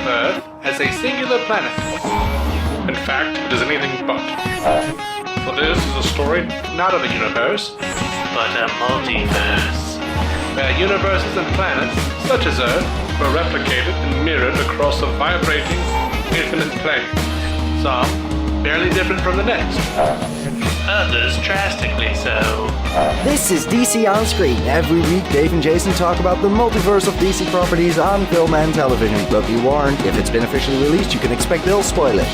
Earth as a singular planet. In fact, it is anything but. For this is a story not of a universe, but a multiverse, where universes and planets, such as Earth, were replicated and mirrored across a vibrating, infinite plane. Some barely different from the next. Others drastically so. This is DC On Screen. Every week, Dave and Jason talk about the multiverse of DC properties on film and television. But be warned, if it's been officially released, you can expect they'll spoil it.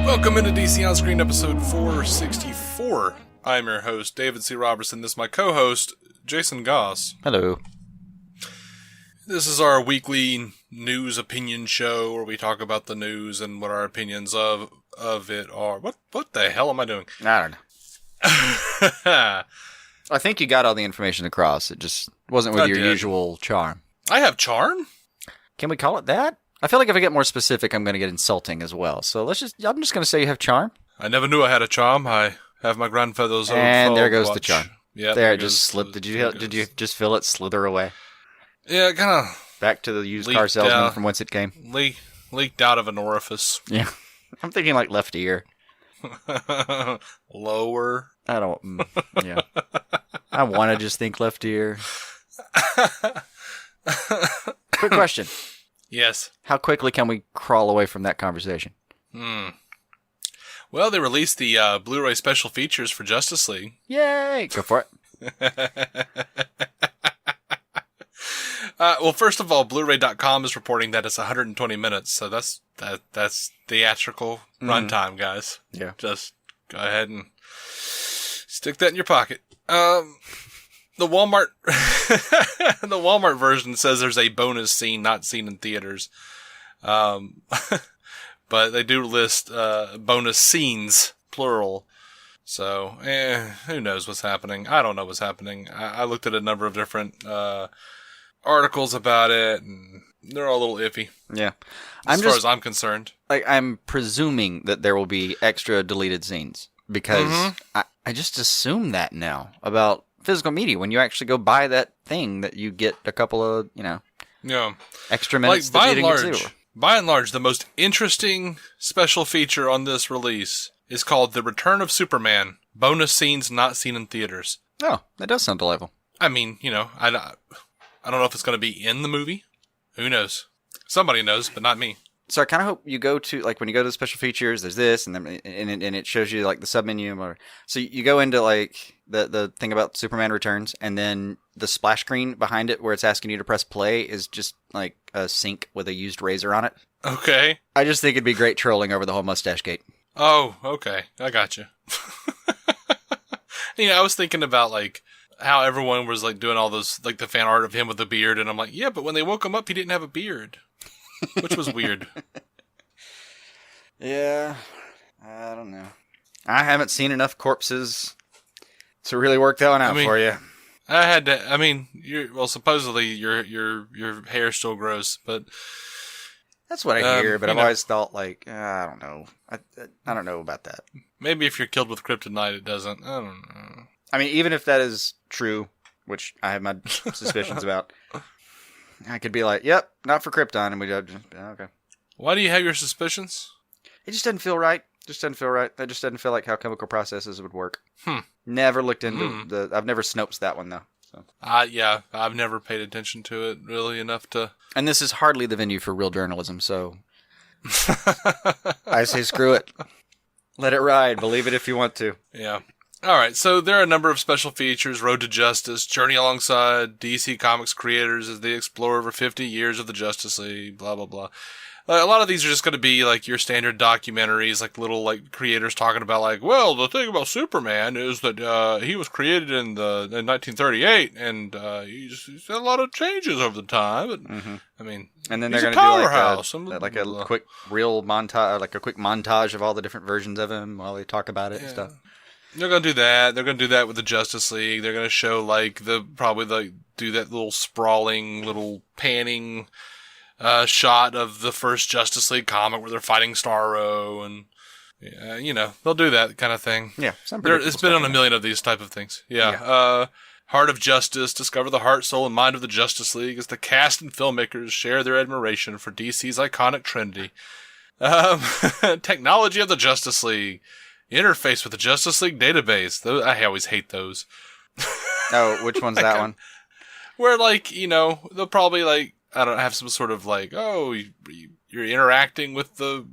Welcome into DC On Screen episode 464. I'm your host, David C. Robertson. This is my co-host, Jason Goss. Hello. This is our weekly news opinion show where we talk about the news and what our opinions of it are. What the hell am I doing? I don't know. I think you got all the information across. It just wasn't with your usual charm. I have charm? Can we call it that? I feel like if I get more specific, I'm going to get insulting as well. So I'm just going to say you have charm. I never knew I had a charm. I have my grandfather's old And there phone goes watch. the charm. Yeah, there it just slipped. Did you just feel it slither away? Yeah, kind of. Back to the used car salesman from whence it came. Leaked out of an orifice. Yeah. I'm thinking like left ear. Lower. I don't. Yeah. I want to just think left ear. Quick question. Yes. How quickly can we crawl away from that conversation? Well, they released the Blu-ray special features for Justice League. Yay! Go for it. Well, first of all, Blu-ray.com is reporting that it's 120 minutes, so that's theatrical runtime, guys. Yeah. Just go ahead and stick that in your pocket. The Walmart the Walmart version says there's a bonus scene not seen in theaters. But they do list bonus scenes, plural. So, who knows what's happening? I don't know what's happening. I looked at a number of different articles about it, and they're all a little iffy. Yeah. As far as I'm concerned. Like, I'm presuming that there will be extra deleted scenes, because I just assume that now about physical media. When you actually go buy that thing, that you get a couple of, extra minutes that you didn't get to. By and large, the most interesting special feature on this release is called The Return of Superman, bonus scenes not seen in theaters. Oh, that does sound delightful. I mean, I don't know if it's going to be in the movie. Who knows? Somebody knows, but not me. So I kind of hope you go to, like, when you go to the special features, there's this, and then and it shows you, like, the submenu. So you go into, like, the thing about Superman Returns, and then the splash screen behind it where it's asking you to press play is just, like, a sink with a used razor on it. Okay. I just think it'd be great trolling over the whole mustache gate. Oh, okay. I got you. I was thinking about, like, how everyone was, like, doing all those, like, the fan art of him with the beard, and I'm like, yeah, but when they woke him up, he didn't have a beard. Which was weird. Yeah, I don't know. I haven't seen enough corpses to really work that one out for you. I had to. I mean, supposedly your hair still grows, but that's what I hear. But I've always thought, like, I don't know. I don't know about that. Maybe if you're killed with kryptonite, it doesn't. I don't know. I mean, even if that is true, which I have my suspicions about. I could be like, yep, not for Krypton, and we just, okay. Why do you have your suspicions? It just doesn't feel right. That just doesn't feel like how chemical processes would work. Never looked into I've never snopes that one, though. So. Yeah, I've never paid attention to it really enough to... And this is hardly the venue for real journalism, so... I say screw it. Let it ride. Believe it if you want to. Yeah. Alright, so there are a number of special features: Road to Justice, journey alongside DC Comics creators as they explore over 50 years of the Justice League, blah, blah, blah. A lot of these are just going to be, like, your standard documentaries, like, little, like, creators talking about, like, well, the thing about Superman is that he was created in 1938, and he's had a lot of changes over the time, but, I mean, and then he's they're a going to powerhouse. Do, like a quick real montage, like a quick montage of all the different versions of him while they talk about it and stuff. They're going to do that. They're going to do that with the Justice League. They're going to show, like, do that little sprawling, little panning shot of the first Justice League comic where they're fighting Starro, and, they'll do that kind of thing. Yeah. It's been on a million of these type of things. Yeah. Heart of Justice, discover the heart, soul, and mind of the Justice League as the cast and filmmakers share their admiration for DC's iconic trinity. Technology of the Justice League. Interface with the Justice League database. I always hate those. Oh, which one's that one? Where, like, you know, they'll probably, like, I don't have some sort of, like, oh, you're interacting with a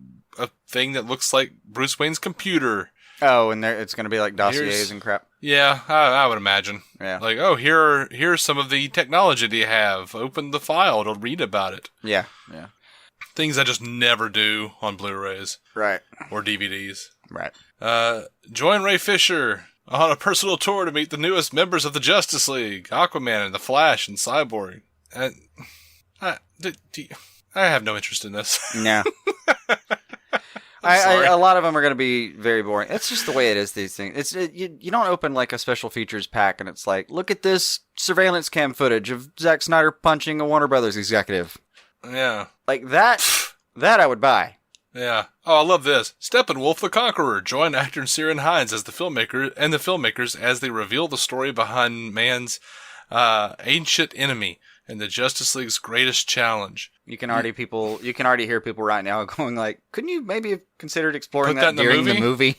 thing that looks like Bruce Wayne's computer. Oh, and it's going to be like dossiers and crap. Yeah, I would imagine. Yeah. Like, oh, here's some of the technology that you have. Open the file to read about it. Yeah. Things I just never do on Blu-rays. Right. Or DVDs. Right. Join Ray Fisher on a personal tour to meet the newest members of the Justice League, Aquaman and the Flash and Cyborg. I have no interest in this. No. A lot of them are going to be very boring. It's just the way it is, these things. You don't open like a special features pack and it's like, look at this surveillance cam footage of Zack Snyder punching a Warner Brothers executive. Yeah. Like that I would buy. Yeah. Oh, I love this. Steppenwolf the Conqueror. Join actor Ciarán Hinds as the filmmakers as they reveal the story behind man's ancient enemy and the Justice League's greatest challenge. You can already hear people right now going like, couldn't you maybe have considered exploring that during the movie?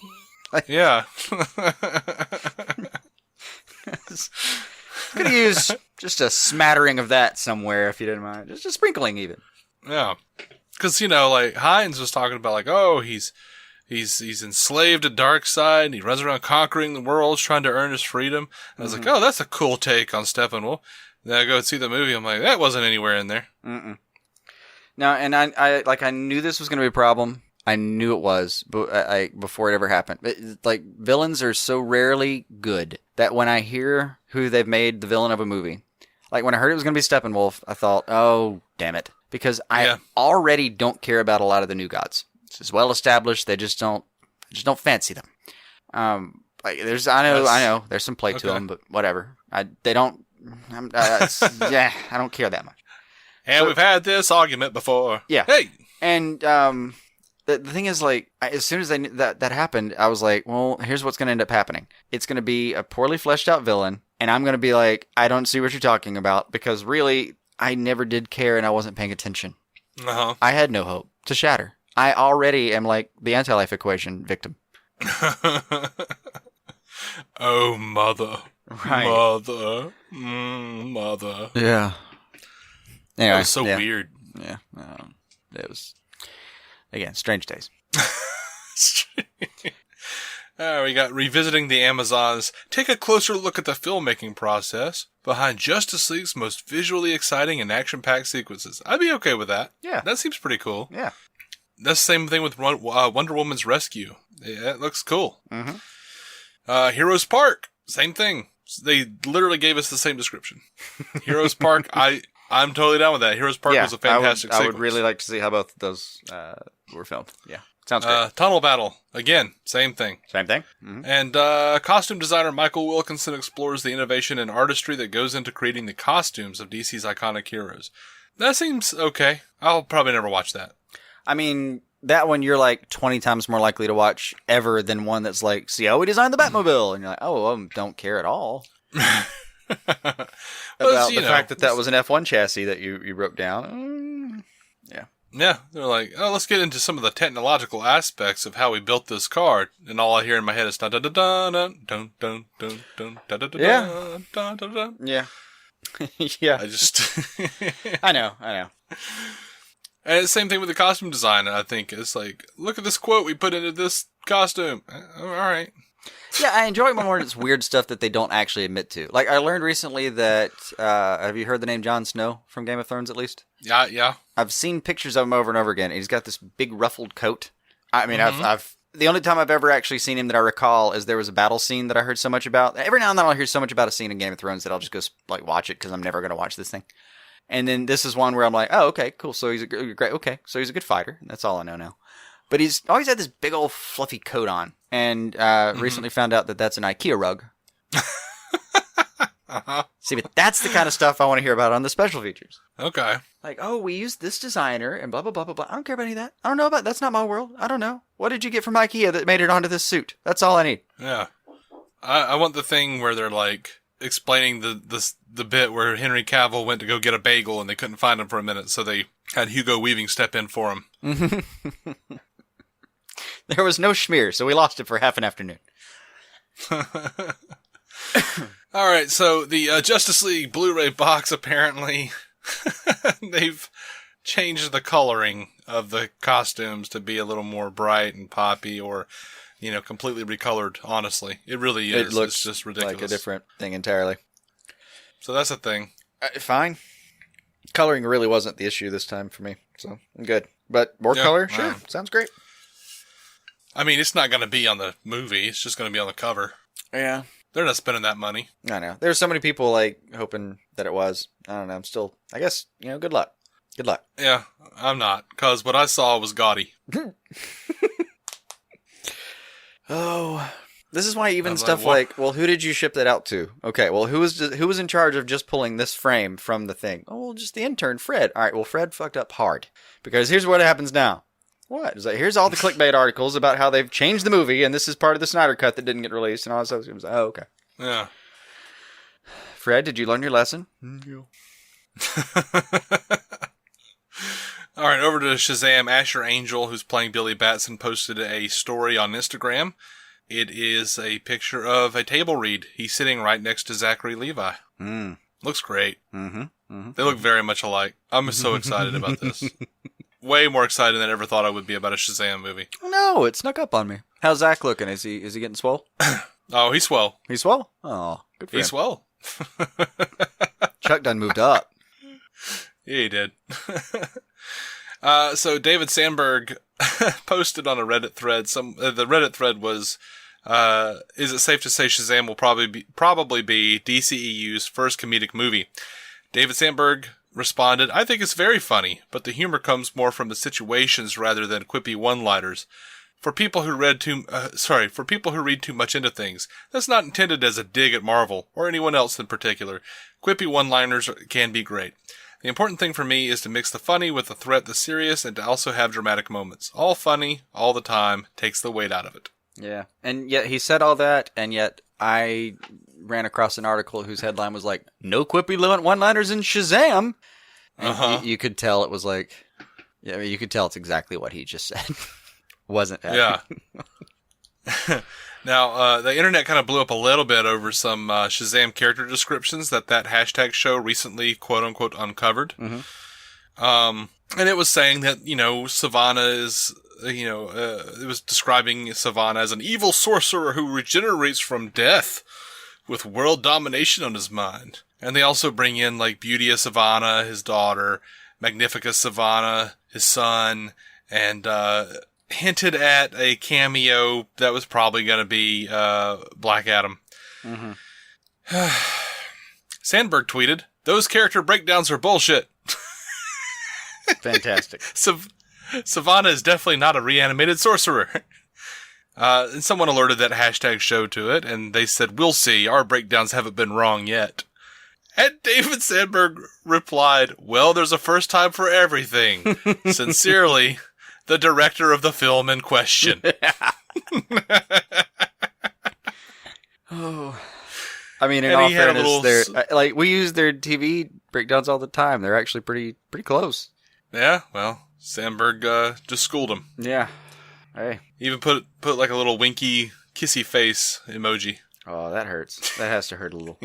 Yeah. Could have used just a smattering of that somewhere if you didn't mind. Just a sprinkling even. Yeah. Because, you know, like, Hines was talking about, like, oh, he's enslaved to Darkseid, and he runs around conquering the world, trying to earn his freedom. And I was like, oh, that's a cool take on Steppenwolf. Then I go see the movie, I'm like, that wasn't anywhere in there. Mm-mm. No, and I knew this was going to be a problem. I knew it was, but before it ever happened. But, like, villains are so rarely good that when I hear who they've made the villain of a movie, like when I heard it was going to be Steppenwolf, I thought, oh, damn it. Because I already don't care about a lot of the new gods. It's just well established. They just don't fancy them. I know there's some play to them, but whatever. I don't care that much. And we've had this argument before. Yeah. Hey. And the thing is, like, as soon as that happened, I was like, well, here's what's going to end up happening. It's going to be a poorly fleshed out villain, and I'm going to be like, I don't see what you're talking about, because really, I never did care and I wasn't paying attention. Uh-huh. I had no hope to shatter. I already am like the anti-life equation victim. Oh, mother. Right. Mother. Mother. Yeah. Anyway, that was so weird. Yeah. It was, again, strange days. We got Revisiting the Amazons. Take a closer look at the filmmaking process behind Justice League's most visually exciting and action-packed sequences. I'd be okay with that. Yeah. That seems pretty cool. Yeah. That's the same thing with Wonder Woman's Rescue. Yeah, it looks cool. Mm-hmm. Heroes Park. Same thing. They literally gave us the same description. Heroes Park, I'm totally down with that. Heroes Park was a fantastic sequence. I would really like to see how both of those were filmed. Yeah. Sounds great. Tunnel Battle. Again, same thing. Same thing. Mm-hmm. And costume designer Michael Wilkinson explores the innovation and artistry that goes into creating the costumes of DC's iconic heroes. That seems okay. I'll probably never watch that. I mean, that one you're like 20 times more likely to watch ever than one that's like, see how we designed the Batmobile. And you're like, oh, don't care at all. About the fact that was an F1 chassis that you wrote down. Yeah. Yeah, they're like, oh, let's get into some of the technological aspects of how we built this car, and all I hear in my head is dun dun dun dun dun dun dun dun dun dun yeah. dun dun dun. Yeah, yeah. I know. And it's the same thing with the costume design. I think it's like, look at this quote we put into this costume. All right. Yeah, I enjoy it more when it's weird stuff that they don't actually admit to. Like, I learned recently that, have you heard the name Jon Snow from Game of Thrones, at least? Yeah. I've seen pictures of him over and over again. And he's got this big ruffled coat. I mean, I've the only time I've ever actually seen him that I recall is there was a battle scene that I heard so much about. Every now and then I'll hear so much about a scene in Game of Thrones that I'll just go, like, watch it because I'm never going to watch this thing. And then this is one where I'm like, oh, okay, cool. So he's a good fighter. That's all I know now. But he's always had this big old fluffy coat on. And recently found out that that's an IKEA rug. Uh-huh. See, but that's the kind of stuff I want to hear about on the special features. Okay. Like, oh, we used this designer and blah, blah, blah, blah, blah. I don't care about any of that. I don't know about that's not my world. I don't know. What did you get from IKEA that made it onto this suit? That's all I need. Yeah. I want the thing where they're like, explaining the bit where Henry Cavill went to go get a bagel and they couldn't find him for a minute, so they had Hugo Weaving step in for him. There was no schmear, so we lost it for half an afternoon. All right, so the Justice League Blu-ray box, apparently, they've changed the coloring of the costumes to be a little more bright and poppy, or, completely recolored, honestly. It really is. It looks it's just ridiculous. like a different thing entirely. So that's a thing. Fine. Coloring really wasn't the issue this time for me, so I'm good. But more color? Sure. Sounds great. I mean, it's not going to be on the movie. It's just going to be on the cover. Yeah. They're not spending that money. I know. There's so many people, hoping that it was. I don't know. I'm still, I guess, good luck. Good luck. Yeah, I'm not. Because what I saw was gaudy. Oh. This is why even stuff like, well, who did you ship that out to? Okay, well, who was in charge of just pulling this frame from the thing? Oh, well, just the intern, Fred. All right, well, Fred fucked up hard. Because here's what happens now. What? It's like, here's all the clickbait articles about how they've changed the movie, and this is part of the Snyder Cut that didn't get released, and all that stuff. It was like, oh, okay. Yeah. Fred, did you learn your lesson? All right, over to Shazam. Asher Angel, who's playing Billy Batson, posted a story on Instagram. It is a picture of a table read. He's sitting right next to Zachary Levi. Looks great. They look very much alike. I'm so excited about this. Way more excited than I ever thought I would be about a Shazam movie. No, it snuck up on me. How's Zach looking? Is he getting swole? Oh, he's swell. He's swole? Oh, good for him. He's swell. Chuck done moved up. Yeah, he did. So David Sandberg posted on a Reddit thread. The Reddit thread was, is it safe to say Shazam will probably be DCEU's first comedic movie? David Sandberg responded, I think it's very funny, but the humor comes more from the situations rather than quippy one-liners. For people who read too much into things, that's not intended as a dig at Marvel, or anyone else in particular. Quippy one-liners can be great. The important thing for me is to mix the funny with the threat, the serious, and to also have dramatic moments. All funny, all the time, takes the weight out of it. Yeah, and yet he said all that, and yet I ran across an article whose headline was like, no quippy one-liners in Shazam! And you could tell it was like, you could tell it's exactly what he just said. Wasn't happening. Yeah. Now, the internet kind of blew up a little bit over some Shazam character descriptions that hashtag show recently, quote-unquote, uncovered. And it was saying that, Sivana is, it was describing Sivana as an evil sorcerer who regenerates from death with world domination on his mind. And they also bring in, Beauty of Sivana, his daughter, Magnifica Sivana, his son, and hinted at a cameo that was probably going to be Black Adam. Sandberg tweeted, those character breakdowns are bullshit. Fantastic. Sivana is definitely not a reanimated sorcerer. And someone alerted that hashtag show to it, and they said, we'll see, our breakdowns haven't been wrong yet. And David Sandberg replied, well, there's a first time for everything. Sincerely, the director of the film in question. Oh, I mean, in all fairness, we use their TV breakdowns all the time. They're actually pretty close. Yeah, well, Sandberg just schooled him. Yeah. Hey. Even put like a little winky, kissy face emoji. Oh, that hurts. That has to hurt a little.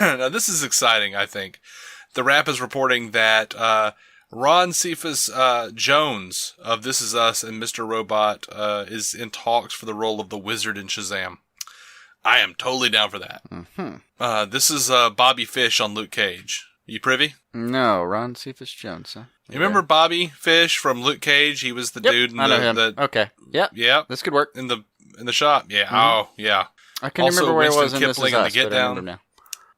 Now, this is exciting, I think. The Wrap is reporting that Ron Cephas Jones of This Is Us and Mr. Robot is in talks for the role of the Wizard in Shazam. I am totally down for that. This is Bobby Fish on Luke Cage. You privy? No, Ron Cephas Jones, huh? You remember Bobby Fish from Luke Cage? He was the dude in okay. Yep. Yeah. This could work. In the shop. Yeah. Oh, yeah. I can't remember where Winston I was in This Is Us, Get but I Down. remember now.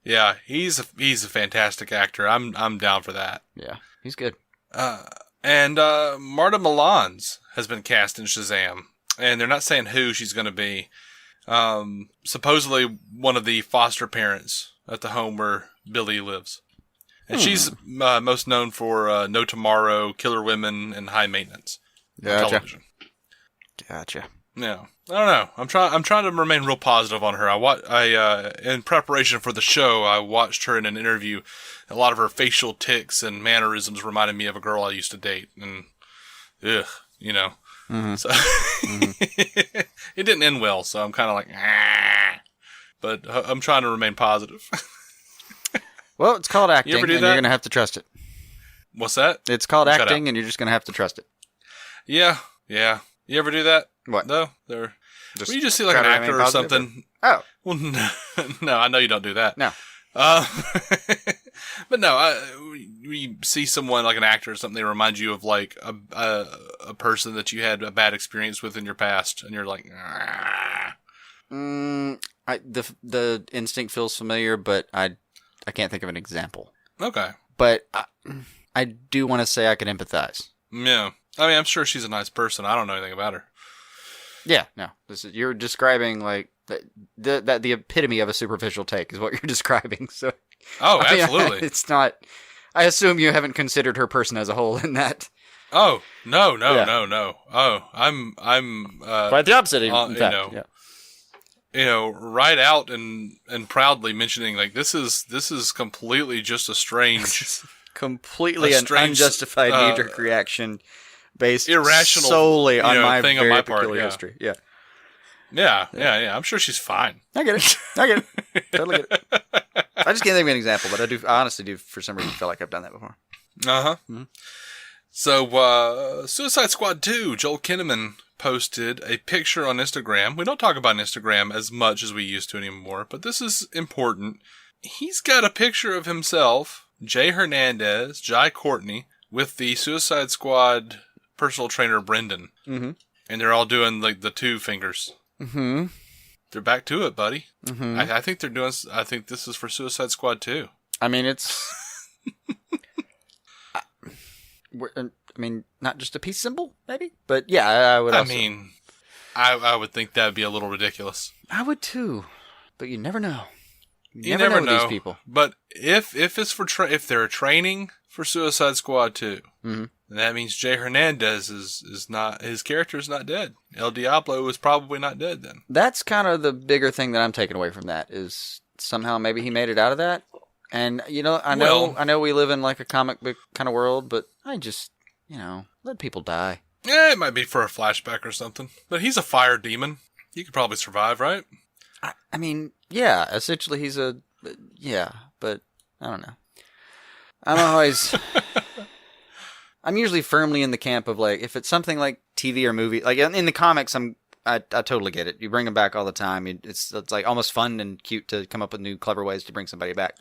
Yeah, he's a fantastic actor. I'm down for that. Yeah, he's good. And Marta Milans has been cast in Shazam, and they're not saying who she's going to be. Supposedly one of the foster parents at the home where Billy lives. And she's most known for No Tomorrow, Killer Women, and High Maintenance on television. Gotcha. Yeah, I don't know. I'm trying to remain real positive on her. In preparation for the show, I watched her in an interview. A lot of her facial tics and mannerisms reminded me of a girl I used to date, and ugh, you know. Mm-hmm. So it didn't end well. So I'm kind of like, but I'm trying to remain positive. Well, it's called acting, and you're going to have to trust it. What's that? It's called acting, and you're just going to have to trust it. Yeah. You ever do that? What? No? When you just see like an actor or something. Oh. Well, no, I know you don't do that. No. But no, we see someone like an actor or something, they remind you of like a person that you had a bad experience with in your past, and you're like, the instinct feels familiar, but I can't think of an example. Okay. But I do want to say I can empathize. Yeah. I mean, I'm sure she's a nice person. I don't know anything about her. Yeah, no. You're describing like the epitome of a superficial take is what you're describing. So. Oh, absolutely. It's not. I assume you haven't considered her person as a whole in that. Oh no. Oh, I'm quite the opposite. In fact, you know, right out and proudly mentioning like this is completely just a strange, completely an unjustified knee-jerk reaction based irrational solely on my thing very on my peculiar part. history. Yeah. Yeah. I'm sure she's fine. I get it. Totally get it. I just can't think of an example, but I honestly do for some reason feel like I've done that before. Uh-huh. Mm-hmm. So, Suicide Squad 2, Joel Kinnaman posted a picture on Instagram. We don't talk about Instagram as much as we used to anymore, but this is important. He's got a picture of himself, Jay Hernandez, Jai Courtney, with the Suicide Squad personal trainer, Brendan. Mm-hmm. And they're all doing like the two fingers. Mm-hmm. They're back to it, buddy. Mm-hmm. I think this is for Suicide Squad 2. I mean, it's... not just a peace symbol, maybe? But yeah, I would also... I would think that would be a little ridiculous. I would too. But you never know. You never know with these people. But if it's for if they're training for Suicide Squad 2, mm-hmm. then that means Jay Hernandez is not, his character is not dead. El Diablo is probably not dead then. That's kind of the bigger thing that I'm taking away from that, is somehow maybe he made it out of that. And, I know we live in like a comic book kind of world, but I just, let people die. Yeah, it might be for a flashback or something. But he's a fire demon. He could probably survive, right? I mean, yeah, essentially he's but I don't know. I'm usually firmly in the camp of like, if it's something like TV or movie, like in the comics, I totally get it. You bring them back all the time. It's like almost fun and cute to come up with new clever ways to bring somebody back.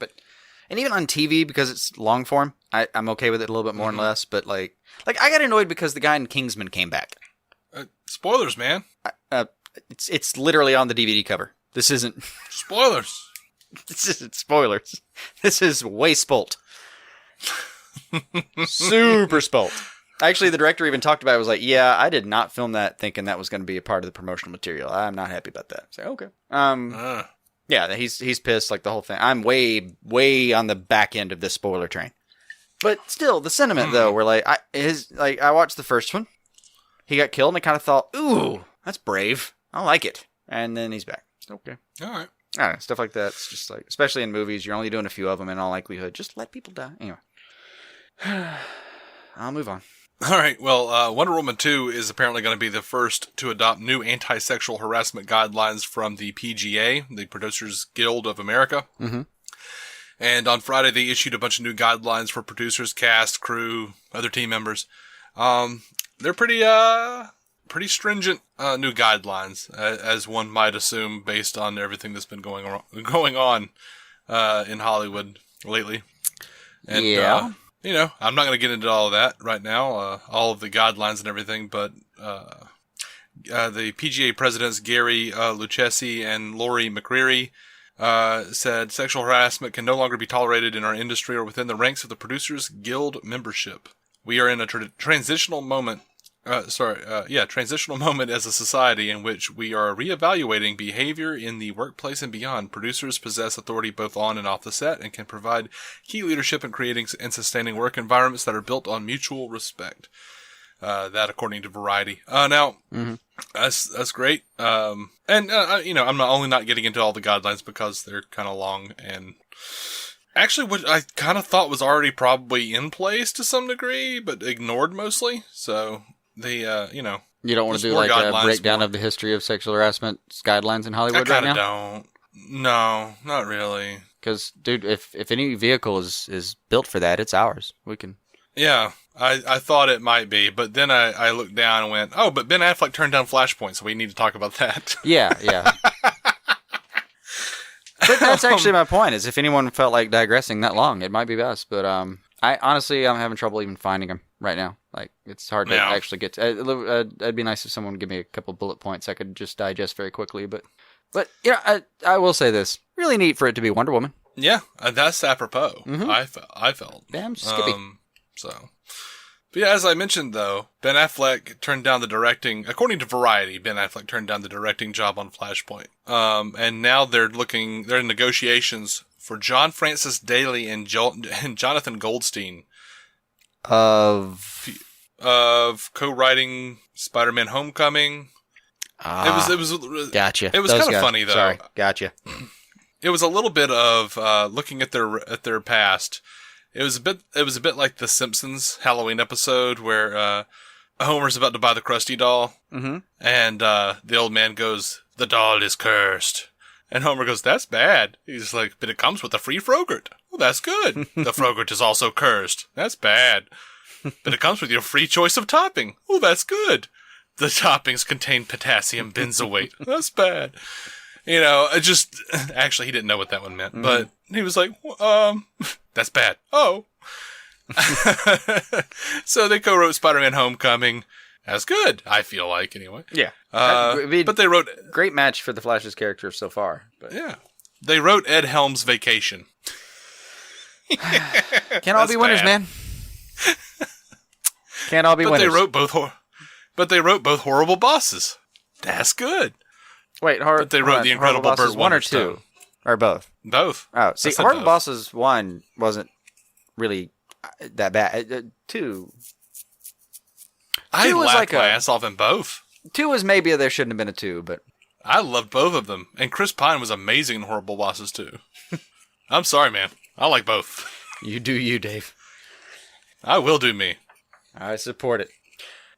And even on TV, because it's long form, I'm okay with it a little bit more and less. But like I got annoyed because the guy in Kingsman came back. Spoilers, man. It's literally on the DVD cover. This isn't spoilers. This isn't spoilers. This is way spoilt. Super spoilt. Actually, the director even talked about it. Was like, yeah, I did not film that thinking that was going to be a part of the promotional material. I'm not happy about that. So okay. Yeah, he's pissed. Like the whole thing. I'm way on the back end of this spoiler train. But still, the sentiment though, where I watched the first one. He got killed, and I kind of thought, ooh, that's brave. I like it. And then he's back. Okay. All right. I don't know, stuff like that. It's just like, especially in movies, you're only doing a few of them in all likelihood. Just let people die. Anyway. I'll move on. All right. Well, Wonder Woman 2 is apparently going to be the first to adopt new anti-sexual harassment guidelines from the PGA, the Producers Guild of America. Mm-hmm. And on Friday, they issued a bunch of new guidelines for producers, cast, crew, other team members. They're pretty stringent new guidelines, as one might assume, based on everything that's been going on in Hollywood lately. And, yeah. I'm not going to get into all of that right now, all of the guidelines and everything, but the PGA presidents Gary Lucchesi and Lori McCreary said sexual harassment can no longer be tolerated in our industry or within the ranks of the Producers Guild membership. We are in a transitional moment. Transitional moment as a society in which we are reevaluating behavior in the workplace and beyond. Producers possess authority both on and off the set and can provide key leadership in creating and sustaining work environments that are built on mutual respect. That according to Variety. Now, that's great. I'm not getting into all the guidelines because they're kind of long and actually what I kind of thought was already probably in place to some degree, but ignored mostly. So they, You don't want to do like a breakdown of the history of sexual harassment guidelines in Hollywood right now? I kind of don't. No, not really. Because, dude, if any vehicle is built for that, it's ours. We can... Yeah, I thought it might be, but then I looked down and went, oh, but Ben Affleck turned down Flashpoint, so we need to talk about that. Yeah. But that's actually my point, is if anyone felt like digressing that long, it might be best. But I'm having trouble even finding them right now. Like, it's hard to actually get to... it'd be nice if someone would give me a couple bullet points I could just digest very quickly. But I will say this. Really neat for it to be Wonder Woman. Yeah, that's apropos. I felt. Damn Skippy. But yeah, as I mentioned though, Ben Affleck turned down the directing. According to Variety, Ben Affleck turned down the directing job on Flashpoint. And now they're in negotiations for John Francis Daley and Jonathan Goldstein of co-writing Spider-Man: Homecoming. It was gotcha. It was kind of funny though. Sorry, gotcha. It was a little bit of looking at their past. It was a bit like the Simpsons Halloween episode where Homer's about to buy the Krusty doll, and the old man goes, "The doll is cursed," and Homer goes, "That's bad." He's like, "But it comes with a free Frogurt." "Well, that's good." "The Frogurt is also cursed." "That's bad." "But it comes with your free choice of topping." "Well, that's good." "The toppings contain potassium benzoate." "That's bad." Actually, he didn't know what that one meant, but he was like, that's bad. Oh. So they co-wrote Spider-Man: Homecoming. That's good, I feel like, anyway. Yeah. But they wrote... Great match for the Flash's character so far. But. Yeah. They wrote Ed Helms' Vacation. Can't all be winners, man. Can't all be winners. But they wrote both Horrible Bosses. That's good. Wait, but they wrote The Incredible Burt one or Wonderstone. two? Or both? Both. Oh, see, Horrible Bosses 1 wasn't really that bad. 2. I laughed my ass off in both. 2 was maybe there shouldn't have been a 2, but... I loved both of them. And Chris Pine was amazing in Horrible Bosses too. I'm sorry, man. I like both. You do you, Dave. I will do me. I support it.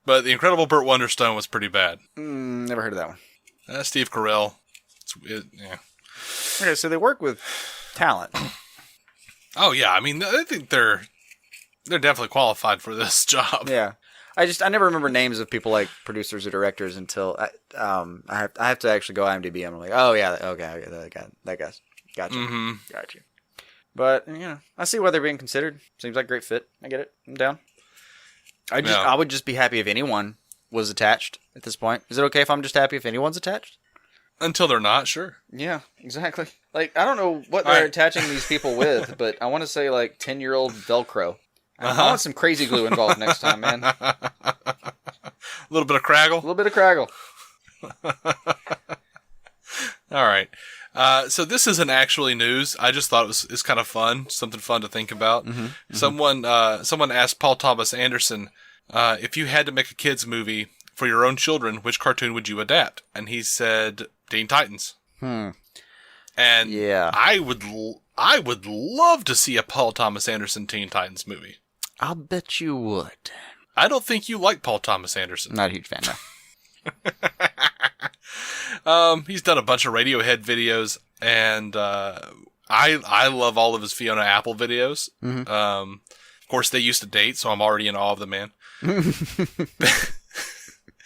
But The Incredible Burt Wonderstone was pretty bad. Never heard of that one. Steve Carell. Yeah. Okay, so they work with talent. Oh yeah, I mean, I think they're definitely qualified for this job. Yeah, I never remember names of people like producers or directors until I have to actually go IMDb and I'm like, oh yeah, okay, that guy's gotcha, gotcha. But I see why they're being considered. Seems like a great fit. I get it. I'm down. I would just be happy if anyone was attached at this point. Is it okay if I'm just happy if anyone's attached? Until they're not, sure. Yeah, exactly. Like, I don't know what they're attaching these people with, but I want to say, like, 10-year-old Velcro. I want some crazy glue involved next time, man. A little bit of Craggle? A little bit of Craggle. All right. So this isn't actually news. I just thought it's kind of fun. Something fun to think about. Someone asked Paul Thomas Anderson, if you had to make a kids movie for your own children, which cartoon would you adapt? And he said Teen Titans. And yeah, I would love to see a Paul Thomas Anderson Teen Titans movie. I'll bet you would. I don't think you like Paul Thomas Anderson. Not a huge fan, no. He's done a bunch of Radiohead videos, and I love all of his Fiona Apple videos. Of course, they used to date, so I'm already in awe of the man.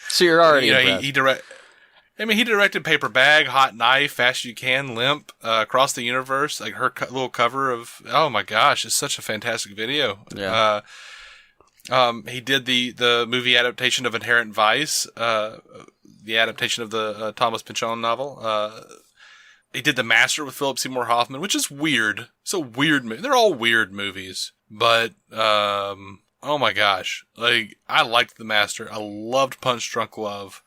So you're already he directed Paper Bag, Hot Knife, Fast You Can, Limp, Across the Universe, like her little cover of, oh my gosh, it's such a fantastic video. Yeah. He did the movie adaptation of Inherent Vice, the adaptation of the Thomas Pynchon novel. He did The Master with Philip Seymour Hoffman, which is weird. It's a weird movie. They're all weird movies, but oh my gosh, like I liked The Master. I loved Punch Drunk Love.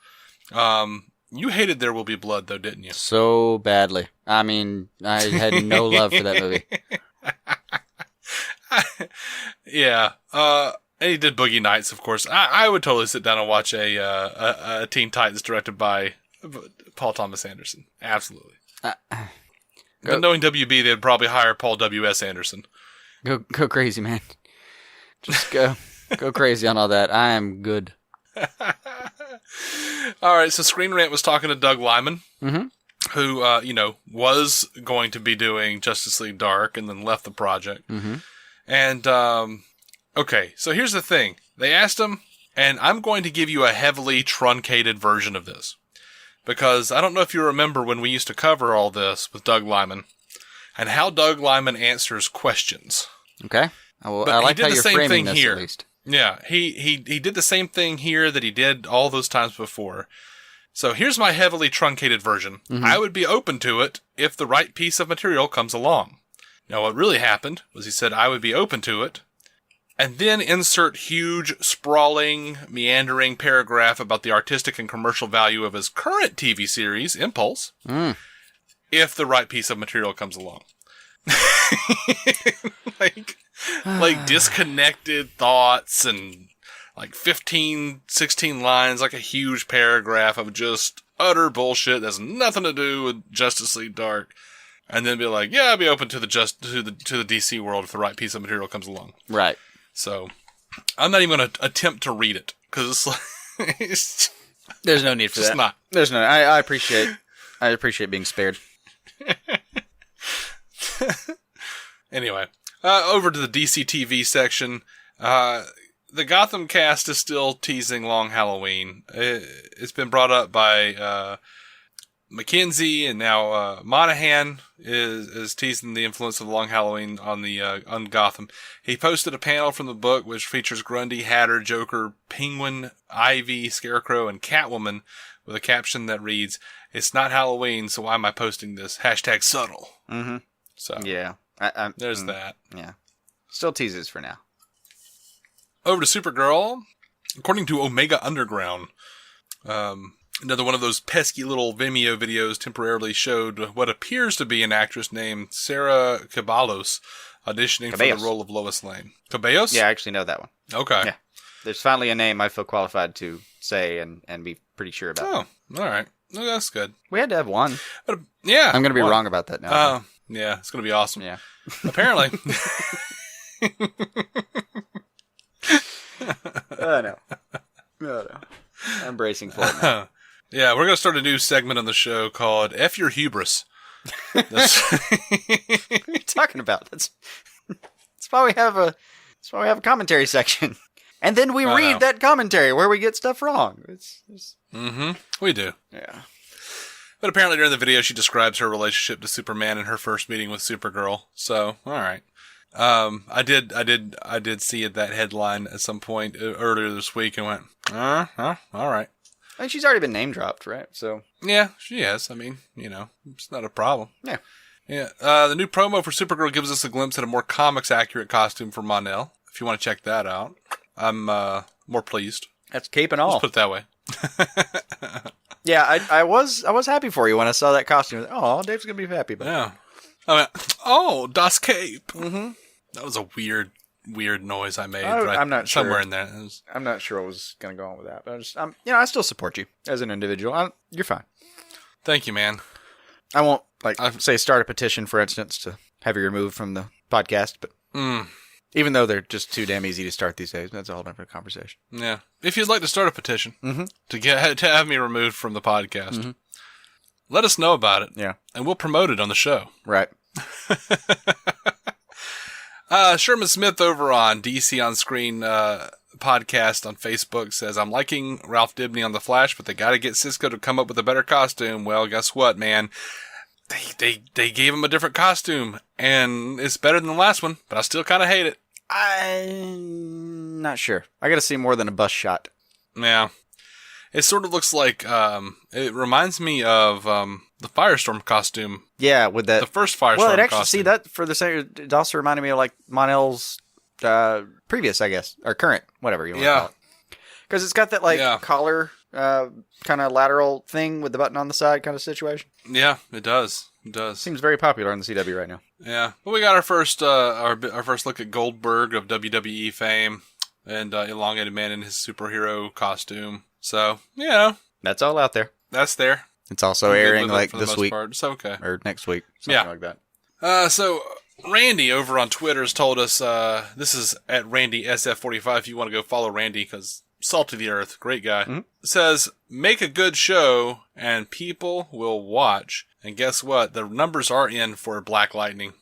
You hated There Will Be Blood, though, didn't you? So badly. I mean, I had no love for that movie. Yeah. And he did Boogie Nights, of course. I would totally sit down and watch a Teen Titans directed by Paul Thomas Anderson. Absolutely. But knowing WB, they'd probably hire Paul W.S. Anderson. Go crazy, man. Just go crazy on all that. I am good. All right, so Screen Rant was talking to Doug Liman, who, was going to be doing Justice League Dark and then left the project. Mm-hmm. And, okay, so here's the thing. They asked him, and I'm going to give you a heavily truncated version of this. Because I don't know if you remember when we used to cover all this with Doug Liman, and how Doug Liman answers questions. Okay. I like how you're framing this here. At least. Yeah, he did the same thing here that he did all those times before. So here's my heavily truncated version. Mm-hmm. I would be open to it if the right piece of material comes along. Now, what really happened was he said, I would be open to it, and then insert huge, sprawling, meandering paragraph about the artistic and commercial value of his current TV series, Impulse, if the right piece of material comes along. like disconnected thoughts and like 15, 16 lines, like a huge paragraph of just utter bullshit that's nothing to do with Justice League Dark. And then be like, yeah, I'd be open to the DC world if the right piece of material comes along. Right. So, I'm not even going to attempt to read it, because it's like, there's no need for that. Not. There's no, I appreciate being spared. Anyway, over to the DC TV section. The Gotham cast is still teasing Long Halloween. It's been brought up by McKenzie, and now Monahan is teasing the influence of Long Halloween on Gotham. He posted a panel from the book which features Grundy, Hatter, Joker, Penguin, Ivy, Scarecrow, and Catwoman, with a caption that reads, "It's not Halloween, so why am I posting this? #subtle." Mm-hmm. So yeah, there's that. Yeah, still teases for now. Over to Supergirl. According to Omega Underground, another one of those pesky little Vimeo videos temporarily showed what appears to be an actress named Sarah Caballos auditioning for the role of Lois Lane. Caballos? Yeah, I actually know that one. Okay. Yeah. There's finally a name I feel qualified to say and be pretty sure about. Oh, all right. Well, that's good. We had to have one. But, yeah. I'm going to be wrong about that now. Yeah, it's going to be awesome. Yeah. Apparently. Oh, no. I'm bracing for it now. Yeah, we're going to start a new segment on the show called F Your Hubris. What are you talking about? That's why we have a commentary section. And then we read that commentary where we get stuff wrong. We do. Yeah. But apparently during the video she describes her relationship to Superman and her first meeting with Supergirl. So, all right. I did see that headline at some point earlier this week and went, all right. I think she's already been name dropped, right? So yeah, she has. I mean, it's not a problem. Yeah. Yeah. The new promo for Supergirl gives us a glimpse at a more comics accurate costume for Mon-el. If you want to check that out, I'm more pleased. That's cape and all. Let's put it that way. Yeah, I was happy for you when I saw that costume. Oh, Dave's gonna be happy about it. Yeah. I went, Das Cape. Mm-hmm. That was a weird noise I made. I'm not sure. Somewhere in there. I'm not sure what was going to go on with that. But I still support you as an individual. You're fine. Thank you, man. I won't, say start a petition, for instance, to have you removed from the podcast. But even though they're just too damn easy to start these days, that's a whole different conversation. Yeah. If you'd like to start a petition to have me removed from the podcast, let us know about it. Yeah. And we'll promote it on the show. Right. Sherman Smith over on DC On Screen podcast on Facebook says, I'm liking Ralph Dibny on The Flash, but they got to get Cisco to come up with a better costume. Well, guess what, man? They gave him a different costume, and it's better than the last one, but I still kind of hate it. I'm not sure. I got to see more than a bus shot. Yeah. It sort of looks like, it reminds me of the Firestorm costume. Yeah, with that. The first Firestorm costume. Well, it actually, costume. see, that for the same, it also reminded me of like Mon-el's previous, I guess, or current, whatever you want to call it. Because it's got that collar kind of lateral thing with the button on the side kind of situation. Yeah, it does. It does. Seems very popular in the CW right now. Yeah. Well, we got our first look at Goldberg of WWE fame. and Elongated Man in his superhero costume. So, you know. That's all out there. That's there. It's also airing like this week. It's okay. Or next week. Something like that. So Randy over on Twitter has told us, this is at Randy SF45 if you want to go follow Randy, because salt of the earth, great guy, says, make a good show and people will watch. And guess what? The numbers are in for Black Lightning.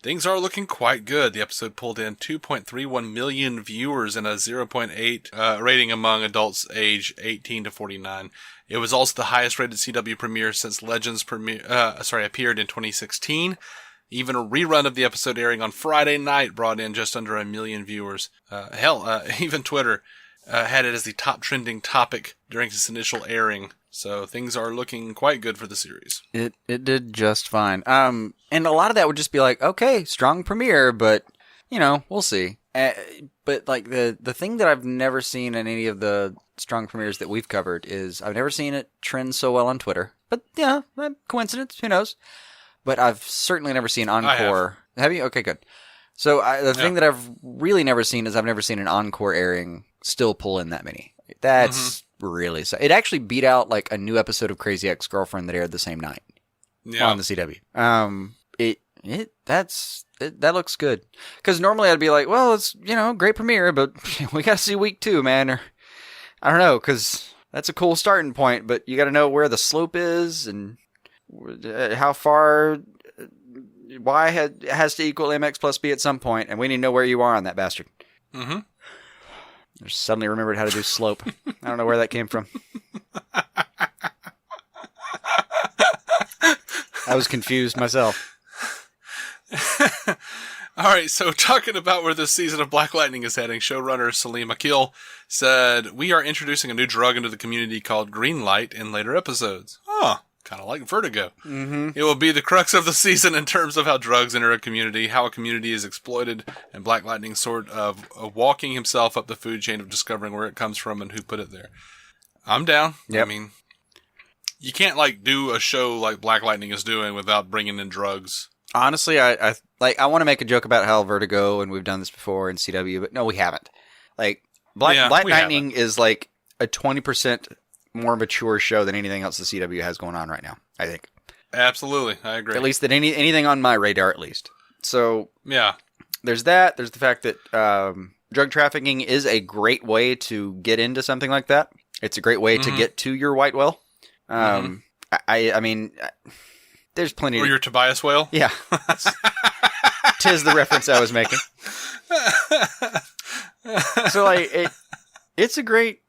Things are looking quite good. The episode pulled in 2.31 million viewers and a 0.8 rating among adults age 18 to 49. It was also the highest rated CW premiere since Legends appeared in 2016. Even a rerun of the episode airing on Friday night brought in just under 1 million viewers. Even Twitter had it as the top trending topic during its initial airing. So things are looking quite good for the series. It did just fine. And a lot of that would just be like, okay, strong premiere, but, you know, we'll see. But like the thing that I've never seen in any of the strong premieres that we've covered is I've never seen it trend so well on Twitter. But yeah, coincidence, who knows? But I've certainly never seen Encore. Have you? Okay, good. So the thing that I've really never seen is I've never seen an Encore airing still pull in that many. That's really sad. It actually beat out like a new episode of Crazy Ex-Girlfriend that aired the same night on the CW. That looks good. Because normally I'd be like, well, it's, you know, great premiere, but we got to see week 2, man. Or I don't know, because that's a cool starting point, but you got to know where the slope is and how far Y has to equal MX plus B at some point, and we need to know where you are on that bastard. Mm-hmm. I just suddenly remembered how to do slope. I don't know where that came from. I was confused myself. All right, so talking about where this season of Black Lightning is heading, showrunner Salim Akil said, we are introducing a new drug into the community called green light in later episodes. Kind of like Vertigo. Mm-hmm. It will be the crux of the season in terms of how drugs enter a community, how a community is exploited, and Black Lightning sort of walking himself up the food chain of discovering where it comes from and who put it there. I'm down. Yep. I mean, you can't like do a show like Black Lightning is doing without bringing in drugs. Honestly, I want to make a joke about how Vertigo, and we've done this before in CW, but no, we haven't. Like Black Lightning is like a 20% more mature show than anything else the CW has going on right now, I think. Absolutely, I agree. At least than anything on my radar, at least. So yeah, there's that. There's the fact that drug trafficking is a great way to get into something like that. It's a great way to get to your white whale. I mean, there's plenty. Or your Tobias whale. Yeah, tis the reference I was making. So like it's a great.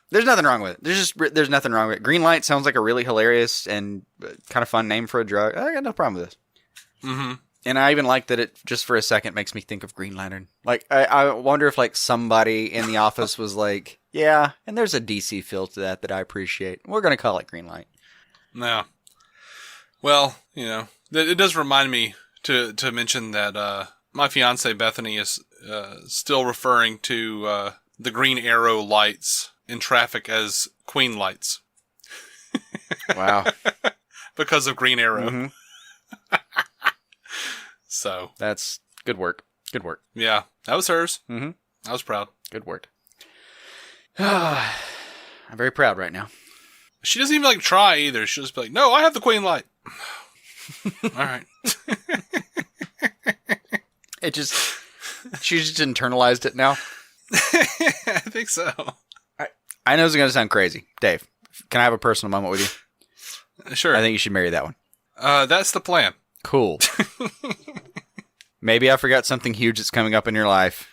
There's nothing wrong with it. There's nothing wrong with it. Green light sounds like a really hilarious and kind of fun name for a drug. I got no problem with this. Mm-hmm. And I even like that it just for a second makes me think of Green Lantern. Like I wonder if like somebody in the office was like, yeah, and there's a DC feel to that I appreciate. We're gonna call it Green Light. No. Well, you know, it does remind me to mention that my fiance Bethany is still referring to the Green Arrow lights in traffic as Queen lights. Wow. Because of Green Arrow. Mm-hmm. So. That's good work. Good work. Yeah. That was hers. Mm-hmm. I was proud. Good work. I'm very proud right now. She doesn't even like try either. She'll just be like, no, I have the Queen light. All right. She just internalized it now. I think so. I know it's going to sound crazy. Dave, can I have a personal moment with you? Sure. I think you should marry that one. That's the plan. Cool. Maybe I forgot something huge that's coming up in your life.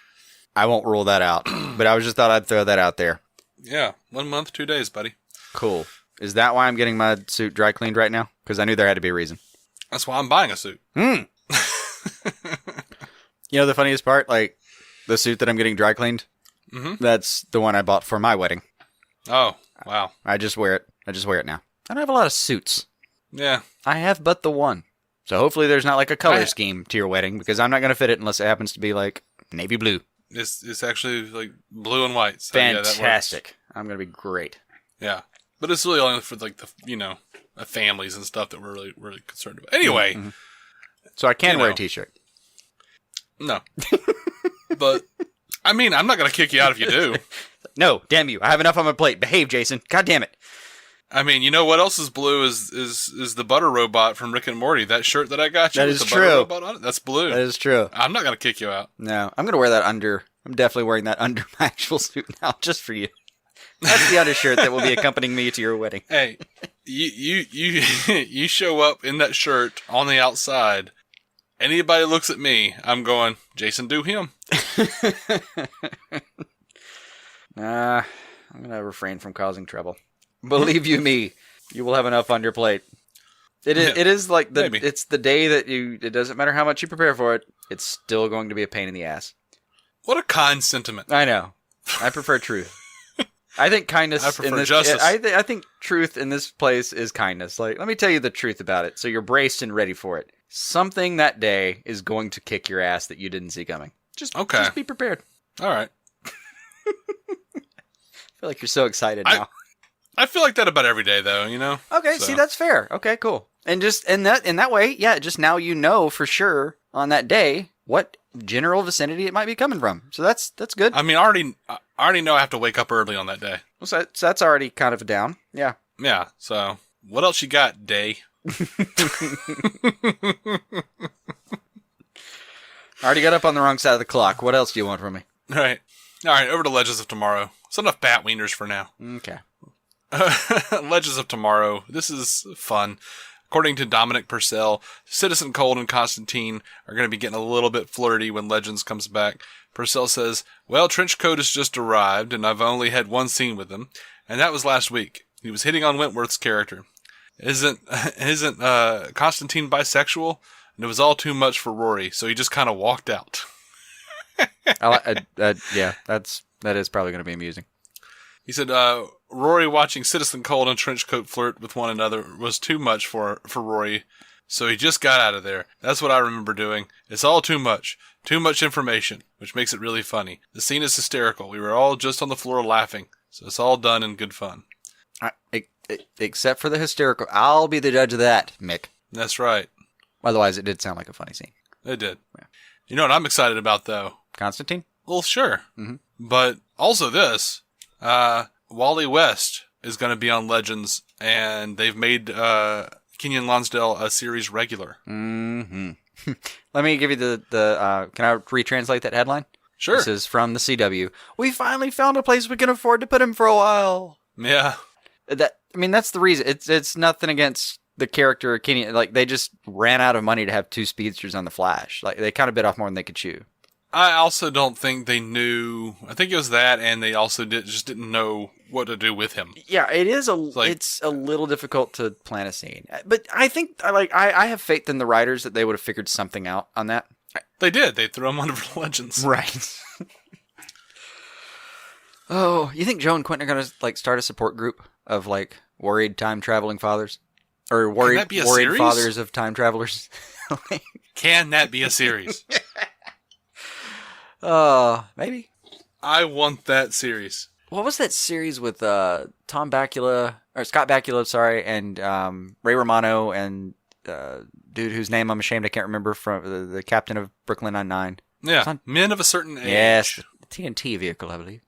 I won't rule that out. But I just thought I'd throw that out there. Yeah. 1 month, 2 days, buddy. Cool. Is that why I'm getting my suit dry cleaned right now? Because I knew there had to be a reason. That's why I'm buying a suit. You know the funniest part? Like, the suit that I'm getting dry cleaned? Mm-hmm. That's the one I bought for my wedding. Oh, wow. I just wear it now. I don't have a lot of suits. Yeah. I have but the one. So hopefully there's not like a color scheme to your wedding, because I'm not going to fit it unless it happens to be like navy blue. It's actually like blue and white. So fantastic. Yeah, I'm going to be great. Yeah. But it's really only for like the, you know, families and stuff that we're really, really concerned about. Anyway. Mm-hmm. So I can wear a t-shirt. No. But I mean, I'm not going to kick you out if you do. No, damn you. I have enough on my plate. Behave, Jason. God damn it. I mean, you know what else is blue is the butter robot from Rick and Morty. That shirt that I got you That with is the true. butter robot on it, that's blue. That is true. I'm not going to kick you out. No, I'm going to wear that under. I'm definitely wearing that under my actual suit now, just for you. That's the undershirt that will be accompanying me to your wedding. Hey, you show up in that shirt on the outside. Anybody looks at me, I'm going, Jason, do him. Nah, I'm going to refrain from causing trouble. Believe you me, you will have enough on your plate. It is like it's the day that it doesn't matter how much you prepare for it, it's still going to be a pain in the ass. What a kind sentiment. I know. I prefer truth. I think kindness. I prefer justice. I think truth in this place is kindness. Like, let me tell you the truth about it, so you're braced and ready for it. Something that day is going to kick your ass that you didn't see coming. Just be prepared. All right. I feel like you're so excited now. I feel like that about every day, though. You know. Okay, So. see, that's fair. Okay, cool. And just in that way, yeah. Just now you know for sure on that day what general vicinity it might be coming from. So that's good. I mean, I already know I have to wake up early on that day. So that's already kind of a down. Yeah. Yeah. So what else you got, Day? I already got up on the wrong side of the clock. What else do you want from me? All right. Over to Legends of Tomorrow. It's enough bat wieners for now. Okay. Legends of Tomorrow. This is fun. According to Dominic Purcell, Citizen Cold and Constantine are going to be getting a little bit flirty when Legends comes back. Purcell says, well, Trenchcoat has just arrived, and I've only had one scene with him, and that was last week. He was hitting on Wentworth's character. Isn't Constantine bisexual? And it was all too much for Rory, so he just kind of walked out. Yeah, that is probably going to be amusing. He said, Rory watching Citizen Cold and Trenchcoat flirt with one another was too much for Rory, so he just got out of there. That's what I remember doing. It's all too much. Too much information, which makes it really funny. The scene is hysterical. We were all just on the floor laughing, so it's all done in good fun. Except for the hysterical. I'll be the judge of that, Mick. That's right. Otherwise, it did sound like a funny scene. It did. Yeah. You know what I'm excited about, though? Constantine? Well, sure. Mm-hmm. But also this. Wally West is going to be on Legends, and they've made Kenyon Lonsdale a series regular. Mm-hmm. Let me give you the can I retranslate that headline? Sure. This is from the CW. We finally found a place we can afford to put him for a while. Yeah. That's the reason. It's nothing against the character Kenyon. Like, they just ran out of money to have two speedsters on the Flash. Like, they kind of bit off more than they could chew. I also don't think they knew. I think it was that, and they also didn't know what to do with him. Yeah, it is it's a little difficult to plan a scene, but I think I have faith in the writers that they would have figured something out on that. They did. They threw him on for Legends. Right. Oh, you think Joe and Quentin are gonna start a support group of worried time traveling fathers, or worried series? fathers of time travelers? Can that be a series? Maybe. I want that series. What was that series with Scott Bakula, sorry, and Ray Romano and dude whose name I'm ashamed I can't remember, from the captain of Brooklyn Nine-Nine. Yeah, Men of a Certain Age. Yes, the TNT vehicle, I believe.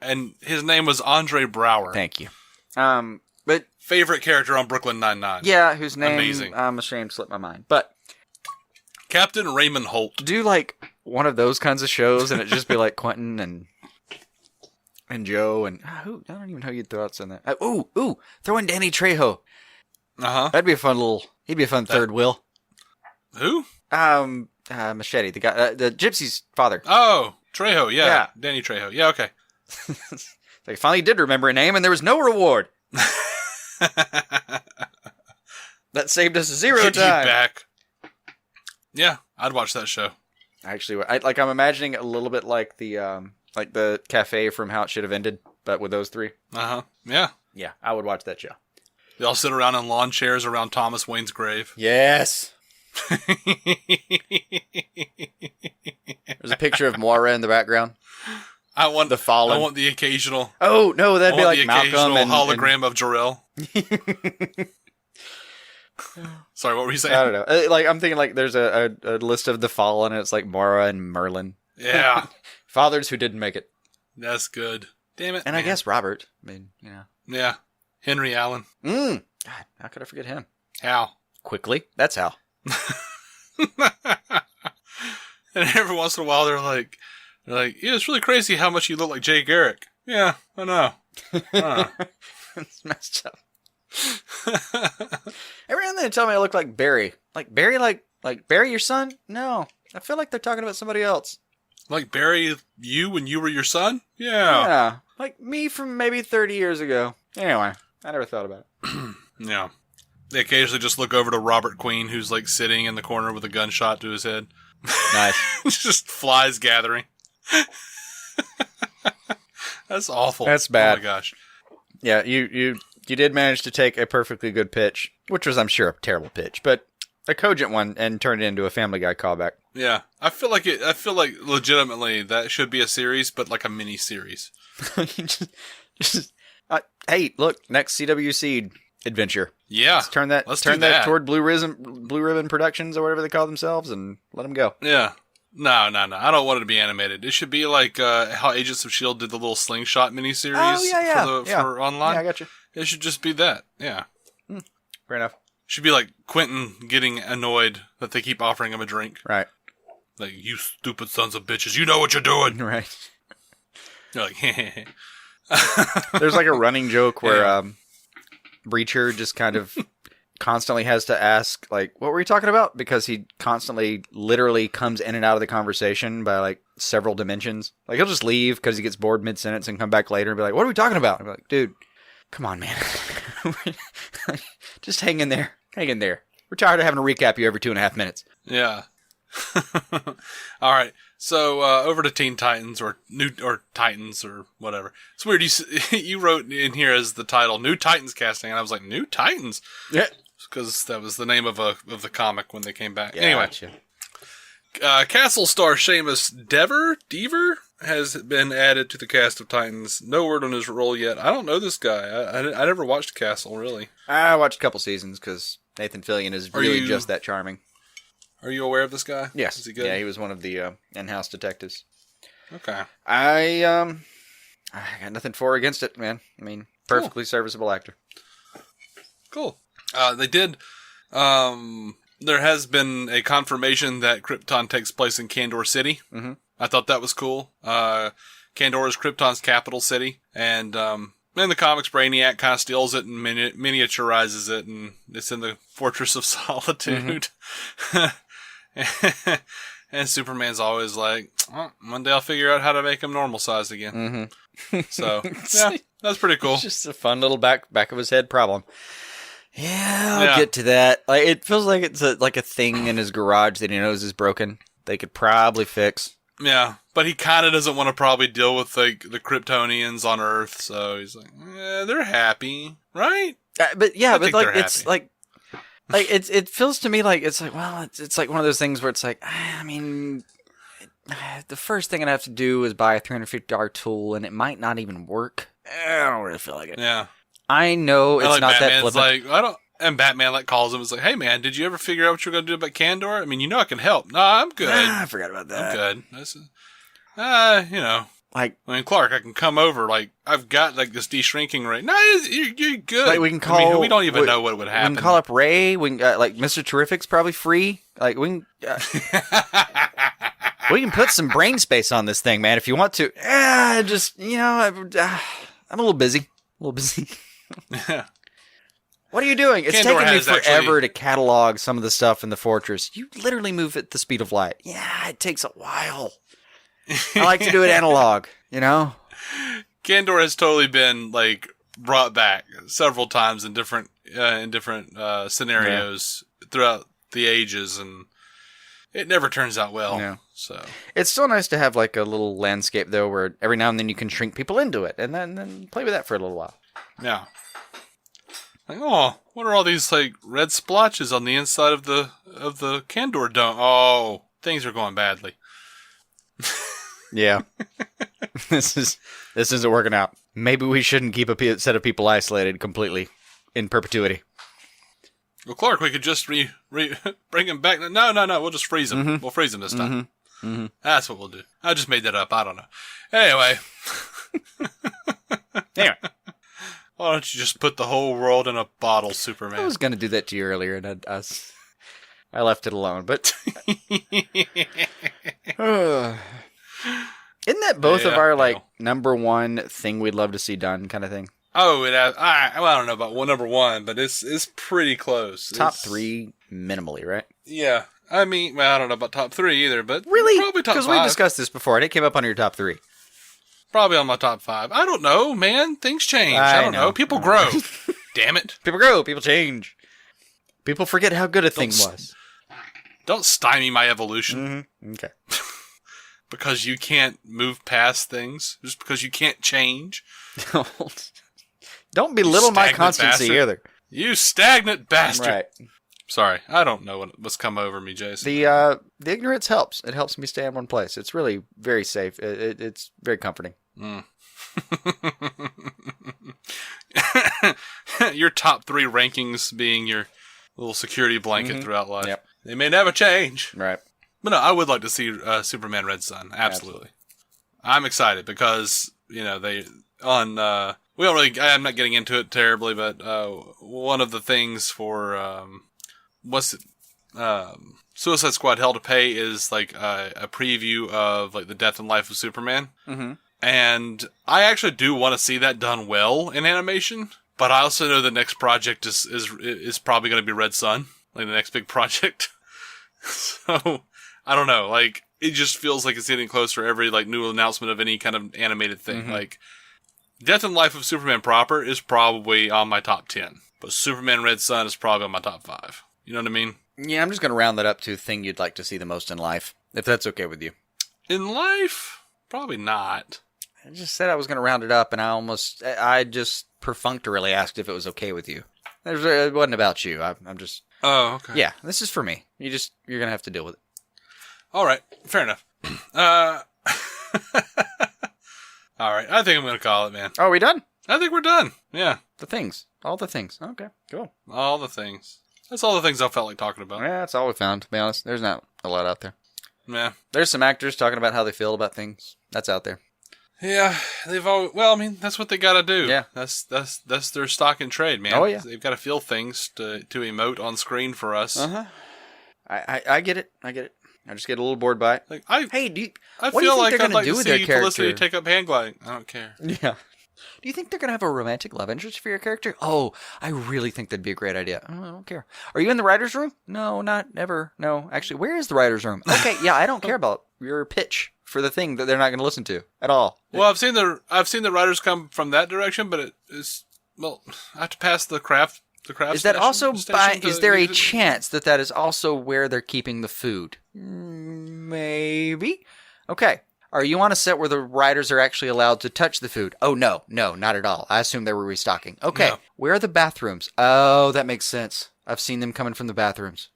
And his name was Andre Brower. Thank you. But favorite character on Brooklyn Nine-Nine. Yeah, whose name Amazing. I'm ashamed slipped my mind. But Captain Raymond Holt. Do one of those kinds of shows, and it just be like Quentin and Joe and I don't even know who you'd throw out in that. Throw in Danny Trejo. That'd be a fun he'd be a fun third Will. Who? Machete, the guy, the gypsy's father. Oh, Trejo, yeah. Danny Trejo, yeah, okay. They finally did remember a name, and there was no reward. That saved us 0 Get time. you back. Yeah, I'd watch that show. Actually, I'm imagining it a little bit like the cafe from How It Should Have Ended, but with those three. Yeah. Yeah, I would watch that show. They all sit around in lawn chairs around Thomas Wayne's grave. Yes. There's a picture of Moira in the background. I want the fallen. I want the occasional. Oh no, that'd be like Malcolm and hologram of Jor-El. Sorry, what were you saying? I don't know. I'm thinking there's a list of the fallen, and it's like Moira and Merlin. Yeah. Fathers who didn't make it. That's good. Damn it. And man. I guess Robert. I mean, Yeah. Henry Allen. God, how could I forget him? Hal. Quickly. That's Hal. And every once in a while they're like, yeah, it's really crazy how much you look like Jay Garrick. Yeah, I know. It's messed up. Every now and then they tell me I look like Barry. Like Barry, like Barry, your son? No. I feel like they're talking about somebody else. Like Barry, you when you were your son? Yeah. Yeah. Like me from maybe 30 years ago. Anyway, I never thought about it. Yeah. They occasionally just look over to Robert Queen, who's like sitting in the corner with a gunshot to his head. Nice. Just flies gathering. That's awful. That's bad. Oh my gosh. Yeah, you did manage to take a perfectly good pitch, which was, I'm sure, a terrible pitch, but a cogent one, and turn it into a Family Guy callback. Yeah, I feel like legitimately that should be a series, but like a mini series. Hey, look, next CW Seed adventure. Yeah, Let's turn that toward Blue Ribbon Productions or whatever they call themselves, and let them go. Yeah. No. I don't want it to be animated. It should be like how Agents of S.H.I.E.L.D. did the little Slingshot miniseries for online. Yeah, I got you. It should just be that. Yeah. Fair enough. Should be like Quentin getting annoyed that they keep offering him a drink. Right. Like, you stupid sons of bitches, you know what you're doing. Right. You're like, heh. There's like a running joke where Breacher just kind of constantly has to ask, like, what were you talking about? Because he constantly literally comes in and out of the conversation by like several dimensions. Like, he'll just leave because he gets bored mid-sentence and come back later and be like, what are we talking about? And I'm like, dude, come on, man. Just hang in there. Hang in there. We're tired of having to recap you every 2.5 minutes. Yeah. All right. So over to Teen Titans or Titans or whatever. It's weird. You wrote in here as the title "New Titans casting," and I was like, "New Titans?" Yeah, because that was the name of the comic when they came back. Yeah, anyway, gotcha. Castle star Seamus Dever has been added to the cast of Titans. No word on his role yet. I don't know this guy. I never watched Castle really. I watched a couple seasons because Nathan Fillion is really just that charming. Are you aware of this guy? Yes. Is he good? Yeah, he was one of the in-house detectives. Okay. I got nothing for or against it, man. I mean, perfectly serviceable actor. Cool. They did. There has been a confirmation that Krypton takes place in Kandor City. Mm-hmm. I thought that was cool. Kandor is Krypton's capital city, and in the comics, Brainiac kind of steals it and miniaturizes it, and it's in the Fortress of Solitude. Mm-hmm. And Superman's always like, one day I'll figure out how to make him normal sized again. Mm-hmm. So, yeah, that's pretty cool. It's just a fun little back of his head problem. Yeah, I'll get to that. Like, it feels like it's like a thing in his garage that he knows is broken. They could probably fix. Yeah, but he kind of doesn't want to probably deal with like the Kryptonians on Earth, so he's like, they're happy, right? But yeah, but like it's happy. like it feels to me like it's like, well, it's like one of those things where it's like, I mean, the first thing I'd have to do is buy a $350 tool, and it might not even work. I don't really feel like it. Yeah, I know it's like not Batman's that flippant. like, I don't. And Batman like calls him and is like, hey man, did you ever figure out what you're going to do about Kandor? I mean, you know I can help. No, I'm good. I forgot about that. I'm good. You know. Like, I mean, Clark, I can come over. Like, I've got like this de-shrinking rate. No, you're good. Like, we can call. I mean, we don't even know what would happen. We can call up Ray. We can, like, Mr. Terrific's probably free. Like, we can. We can put some brain space on this thing, man. If you want to. Just I'm a little busy. Yeah. What are you doing? It's Kandor taking me forever actually to catalog some of the stuff in the fortress. You literally move at the speed of light. Yeah, it takes a while. I like to do it analog, you know? Kandor has totally been like brought back several times in different scenarios throughout the ages, and it never turns out well. Yeah. So it's still nice to have like a little landscape though, where every now and then you can shrink people into it, and then play with that for a little while. Yeah. Like, oh, what are all these like red splotches on the inside of the Kandor dome? Oh, things are going badly. Yeah. This isn't working out. Maybe we shouldn't keep a set of people isolated completely in perpetuity. Well, Clark, we could just bring him back. No, we'll just freeze him. Mm-hmm. We'll freeze him this time. Mm-hmm. That's what we'll do. I just made that up. I don't know. Anyway. Anyway. Why don't you just put the whole world in a bottle, Superman? I was going to do that to you earlier, and I left it alone. But isn't that both of our number one thing we'd love to see done kind of thing? Oh, I don't know about number one, but it's pretty close. Top 3 minimally, right? Yeah. I mean, well, I don't know about top 3 either, but really, probably top 5. Because we discussed this before, and it came up on your top 3. Probably on my top 5. I don't know, man. Things change. I don't know. People grow. Damn it. People grow. People change. People forget how good a thing was. Don't stymie my evolution. Mm-hmm. Okay. Because you can't move past things. Just because you can't change. Don't belittle my constancy either. You stagnant bastard. Right. Sorry. I don't know what's come over me, Jason. The ignorance helps. It helps me stay in one place. It's really very safe. It's very comforting. Mm. Your top 3 rankings being your little security blanket throughout life. Yep. They may never change. Right. But no, I would like to see Superman Red Sun. Absolutely. I'm excited because, they on we don't really I'm not getting into it terribly, but one of the things for Suicide Squad Hell to Pay is like a preview of like the death and life of Superman. Mm-hmm. And I actually do want to see that done well in animation, but I also know the next project is probably going to be Red Sun, like the next big project. So I don't know, like it just feels like it's getting closer every like new announcement of any kind of animated thing. Mm-hmm. Like Death and Life of Superman proper is probably on my top 10, but Superman Red Sun is probably on my top 5. You know what I mean? Yeah, I'm just going to round that up to thing you'd like to see the most in life, if that's okay with you. In life? Probably not. I just said I was going to round it up, and I just perfunctorily asked if it was okay with you. It wasn't about you. I'm just... Oh, okay. Yeah, this is for me. You're going to have to deal with it. All right. Fair enough. All right. I think I'm going to call it, man. Oh, are we done? I think we're done. Yeah. The things. All the things. Okay, cool. All the things. That's all the things I felt like talking about. Yeah, that's all we found, to be honest. There's not a lot out there. Yeah. There's some actors talking about how they feel about things. That's out there. Yeah, they've always... Well, I mean, that's what they got to do. Yeah. That's their stock in trade, man. Oh, yeah. They've got to feel things to emote on screen for us. Uh-huh. I get it. I just get a little bored by it. Like, what feel do you like think they're I'd going like to do to with their see character? Felicity take up hand gliding. I don't care. Yeah. Do you think they're going to have a romantic love interest for your character? Oh, I really think that'd be a great idea. Oh, I don't care. Are you in the writer's room? No, not ever. No, actually, where is the writer's room? Okay, yeah, I don't care about your pitch for the thing that they're not going to listen to at all. Well, I've seen the writers come from that direction, but I have to pass the craft. Is that also is there a chance that is also where they're keeping the food? Maybe. Okay. Are you on a set where the writers are actually allowed to touch the food? Oh, no, not at all. I assume they were restocking. Okay. No. Where are the bathrooms? Oh, that makes sense. I've seen them coming from the bathrooms.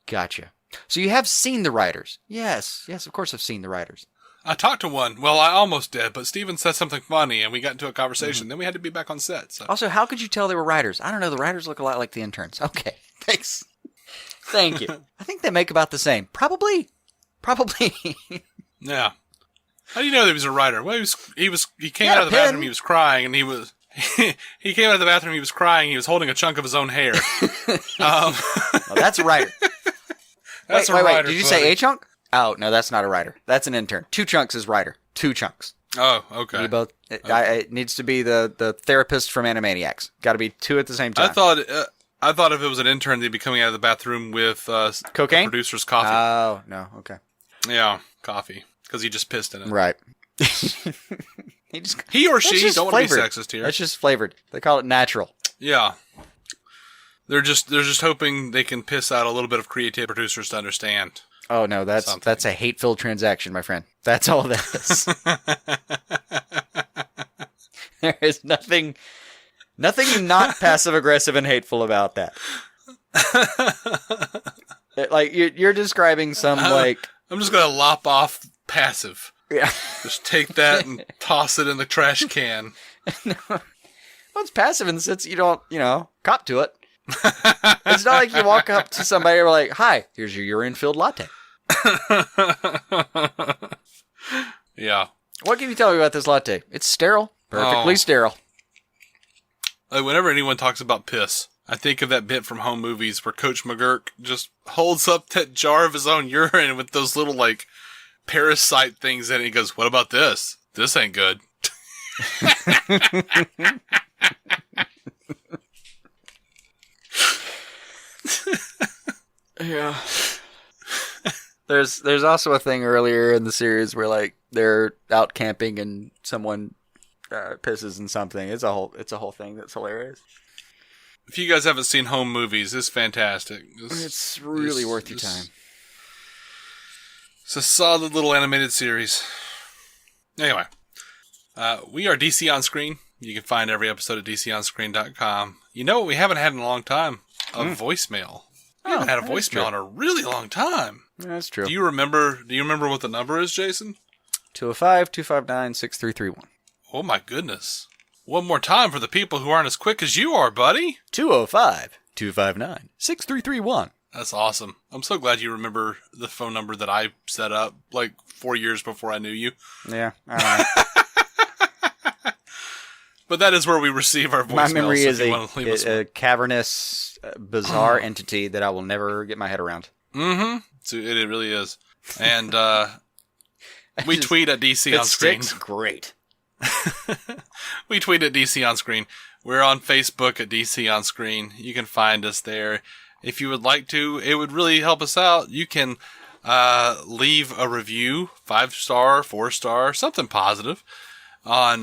Gotcha. So you have seen the writers? Yes, of course I've seen the writers. I talked to one. Well, I almost did, but Steven said something funny, and we got into a conversation. Then we had to be back on set. So. Also, how could you tell they were writers? I don't know. The writers look a lot like the interns. Okay, thanks. Thank you. I think they make about the same. Probably. Yeah. How do you know that he was a writer? Well, he came out of the bathroom, he was crying, and he came out of the bathroom, he was crying, he was holding a chunk of his own hair. Well, that's a writer. That's a writer. Wait, did you say a chunk? Oh, no, that's not a writer. That's an intern. 2 chunks is writer. 2 chunks. Oh, okay. It needs to be the therapist from Animaniacs. Got to be 2 at the same time. I thought if it was an intern, they'd be coming out of the bathroom with cocaine? The producer's coffee. Oh, no, okay. Yeah, coffee. Because he just pissed in it. Right. He or she, don't want to be sexist here. That's just flavored. They call it natural. Yeah. They're just hoping they can piss out a little bit of creative producers to understand. Oh, no, that's a hate-filled transaction, my friend. That's all that is. There is nothing not passive-aggressive and hateful about that. Like, you're describing some, I'm just going to lop off passive. Yeah. Just take that and toss it in the trash can. Well, it's passive in the sense you don't, cop to it. It's not like you walk up to somebody and are like, hi, here's your urine-filled latte. Yeah. What can you tell me about this latte? It's sterile. Perfectly sterile. Like, whenever anyone talks about piss, I think of that bit from Home Movies where Coach McGurk just holds up that jar of his own urine with those little, like, parasite things in it. He goes, what about this? This ain't good. Yeah. There's also a thing earlier in the series where like they're out camping and someone pisses in something. It's a whole thing that's hilarious. If you guys haven't seen Home Movies, it's fantastic. It's really worth your time. It's a solid little animated series. Anyway, we are DC On Screen. You can find every episode at DCOnScreen.com. You know what we haven't had in a long time? A voicemail. We haven't had a voicemail in a really long time. Yeah, that's true. Do you remember what the number is, Jason? 205-259-6331. Oh my goodness. One more time for the people who aren't as quick as you are, buddy. 205-259-6331. That's awesome. I'm so glad you remember the phone number that I set up like 4 years before I knew you. Yeah, I don't know. But that is where we receive our voicemails. My memory is a cavernous, bizarre entity that I will never get my head around. Mm-hmm. So it really is. And we tweet at DC On Screen. Sticks? Great. We tweet at DC On Screen. We're on Facebook at DC On Screen. You can find us there. If you would like to, it would really help us out. You can leave a review, 5-star, 4-star, something positive on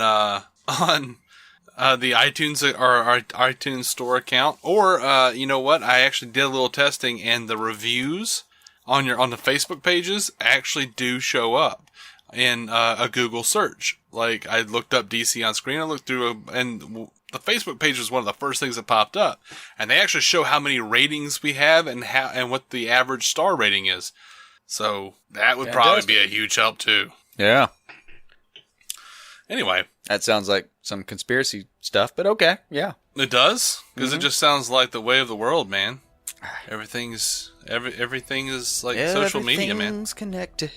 the iTunes or our iTunes store account. Or you know what? I actually did a little testing, and the reviews on the Facebook pages actually do show up in a Google search. Like, I looked up DC On Screen, I looked through, and the Facebook page was one of the first things that popped up. And they actually show how many ratings we have and what the average star rating is. So that would probably be a huge help too. Yeah. Anyway. That sounds like some conspiracy stuff, but okay, yeah. It does? Because it just sounds like the way of the world, man. Everything is like social media, man. Everything's connected.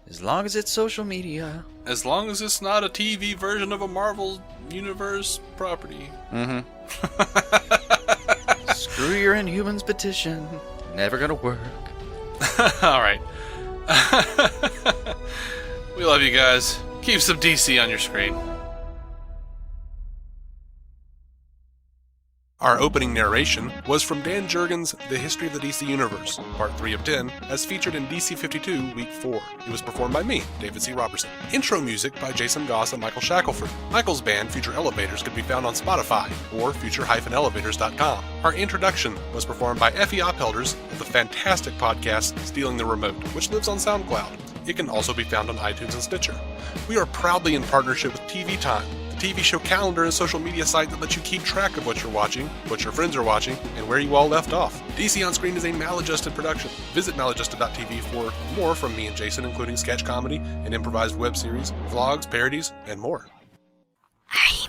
As long as it's social media. As long as it's not a TV version of a Marvel Universe property. Mm-hmm. Screw your Inhumans petition. Never gonna work. All right. We love you guys. Keep some DC on your screen. Our opening narration was from Dan Jurgens' The History of the DC Universe, Part 3 of 10, as featured in DC 52, Week 4. It was performed by me, David C. Robertson. Intro music by Jason Goss and Michael Shackelford. Michael's band, Future Elevators, could be found on Spotify or future-elevators.com. Our introduction was performed by Effie Oppelders of the fantastic podcast Stealing the Remote, which lives on SoundCloud. It can also be found on iTunes and Stitcher. We are proudly in partnership with TV Time, the TV show calendar and social media site that lets you keep track of what you're watching, what your friends are watching, and where you all left off. DC On Screen is a maladjusted production. Visit maladjusted.tv for more from me and Jason, including sketch comedy, an improvised web series, vlogs, parodies, and more. Are you